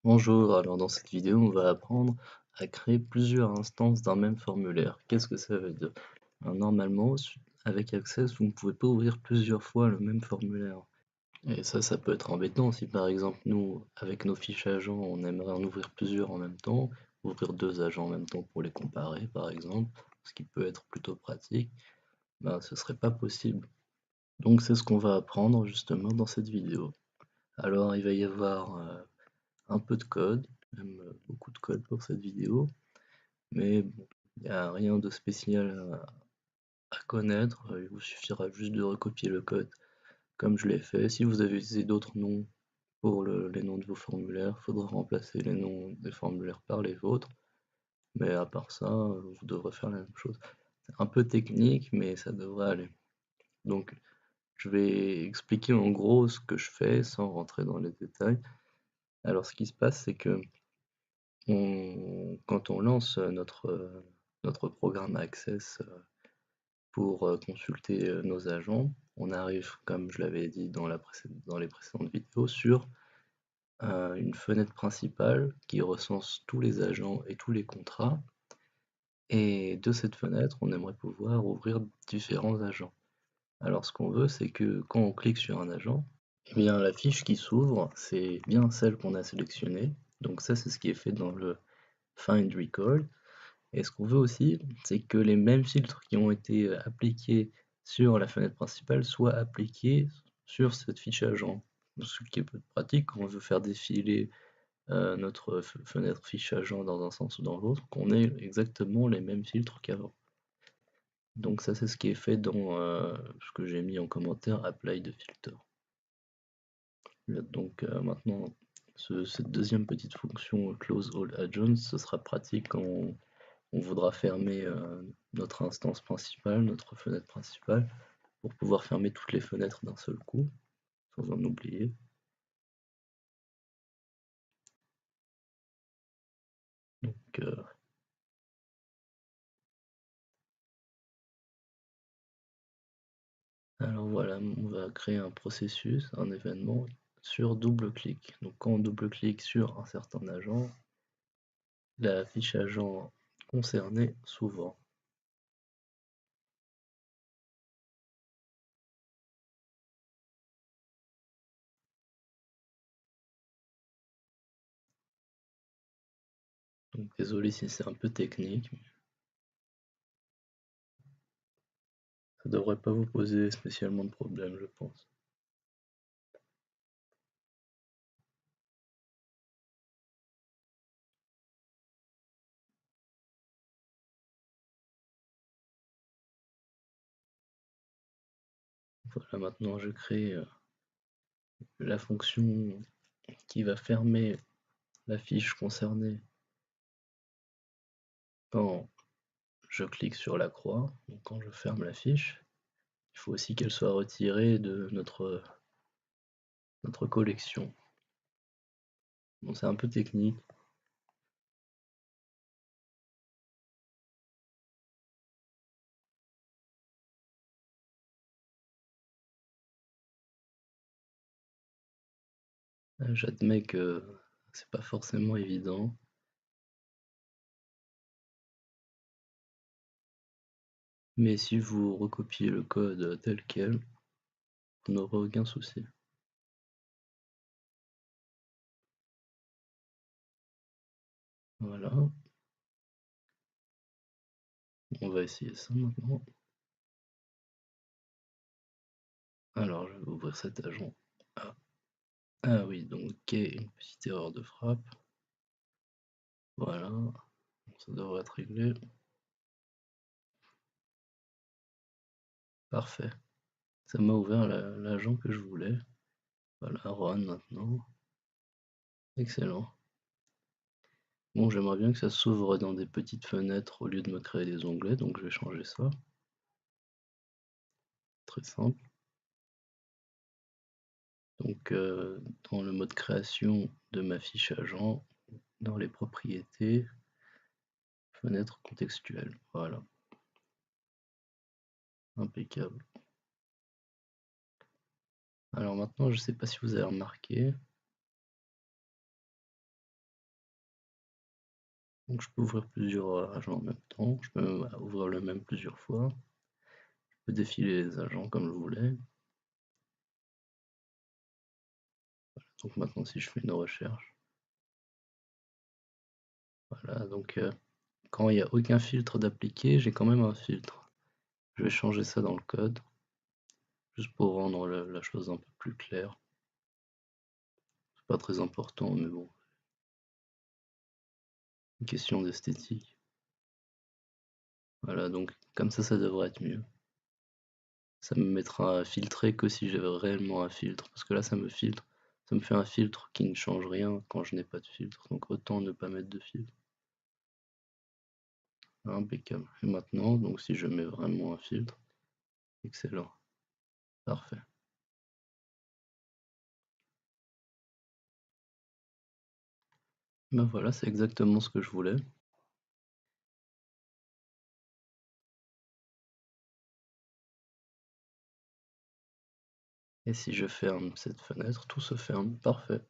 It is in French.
Bonjour, alors dans cette vidéo, on va apprendre à créer plusieurs instances d'un même formulaire. Qu'est-ce que ça veut dire? Normalement, avec Access, vous ne pouvez pas ouvrir plusieurs fois le même formulaire. Et ça peut être embêtant si par exemple nous, avec nos fiches agents, on aimerait en ouvrir plusieurs en même temps, ouvrir deux agents en même temps pour les comparer par exemple, ce qui peut être plutôt pratique, ben, ce serait pas possible. Donc c'est ce qu'on va apprendre justement dans cette vidéo. Alors il va y avoir un peu de code, même beaucoup de code pour cette vidéo, mais bon, il n'y a rien de spécial à connaître, il vous suffira juste de recopier le code comme je l'ai fait. Si vous avez utilisé d'autres noms pour les noms de vos formulaires, il faudra remplacer les noms des formulaires par les vôtres, mais à part ça, vous devrez faire la même chose. C'est un peu technique, mais ça devrait aller. Donc, je vais expliquer en gros ce que je fais sans rentrer dans les détails. Alors, ce qui se passe, c'est que quand on lance notre programme Access pour consulter nos agents, on arrive, comme je l'avais dit dans les précédentes vidéos, sur une fenêtre principale qui recense tous les agents et tous les contrats. Et de cette fenêtre, on aimerait pouvoir ouvrir différents agents. Alors ce qu'on veut, c'est que quand on clique sur un agent, eh bien la fiche qui s'ouvre, c'est bien celle qu'on a sélectionnée. Donc ça, c'est ce qui est fait dans le Find Recall. Et ce qu'on veut aussi, c'est que les mêmes filtres qui ont été appliqués sur la fenêtre principale soient appliqués sur cette fiche agent. Ce qui est peu pratique quand on veut faire défiler notre fenêtre fiche agent dans un sens ou dans l'autre, qu'on ait exactement les mêmes filtres qu'avant. Donc ça, c'est ce qui est fait dans ce que j'ai mis en commentaire, Apply de filter. Donc maintenant, cette deuxième petite fonction Close All Agents, ce sera pratique quand on voudra fermer notre instance principale, notre fenêtre principale, pour pouvoir fermer toutes les fenêtres d'un seul coup, sans en oublier. Donc, alors voilà, on va créer un processus, un événement sur double-clic. Donc quand on double-clique sur un certain agent, la fiche agent concernée s'ouvre. Donc désolé si c'est un peu technique, mais ça devrait pas vous poser spécialement de problème, je pense. Voilà, maintenant je crée la fonction qui va fermer la fiche concernée quand je clique sur la croix, donc quand je ferme la fiche. Il faut aussi qu'elle soit retirée de notre collection. Bon, c'est un peu technique. J'admets que c'est pas forcément évident, mais si vous recopiez le code tel quel, vous n'aurez aucun souci. Voilà, on va essayer ça maintenant. Alors, je vais ouvrir cet agent. Ah, ah oui, donc une petite erreur de frappe. Voilà, ça devrait être réglé. Parfait. Ça m'a ouvert l'agent que je voulais. Voilà, run maintenant. Excellent. Bon, j'aimerais bien que ça s'ouvre dans des petites fenêtres au lieu de me créer des onglets, donc je vais changer ça. Très simple. Donc, dans le mode création de ma fiche agent, dans les propriétés, fenêtre contextuelle. Voilà, impeccable. Alors maintenant, je ne sais pas si vous avez remarqué, Donc je peux ouvrir plusieurs agents en même temps, je peux ouvrir le même plusieurs fois, je peux défiler les agents comme je voulais. Donc maintenant si je fais une recherche, voilà, donc quand il n'y a aucun filtre d'appliquer, j'ai quand même un filtre. Je vais changer ça dans le code, juste pour rendre la chose un peu plus claire. C'est pas très important, mais bon, une question d'esthétique. Voilà, donc comme ça devrait être mieux. Ça me mettra à filtrer que si j'ai réellement un filtre, parce que là ça me filtre, ça me fait un filtre qui ne change rien quand je n'ai pas de filtre, donc autant ne pas mettre de filtre. Impeccable. Et maintenant, donc si je mets vraiment un filtre, excellent, parfait. Ben voilà, c'est exactement ce que je voulais. Et si je ferme cette fenêtre, tout se ferme, parfait.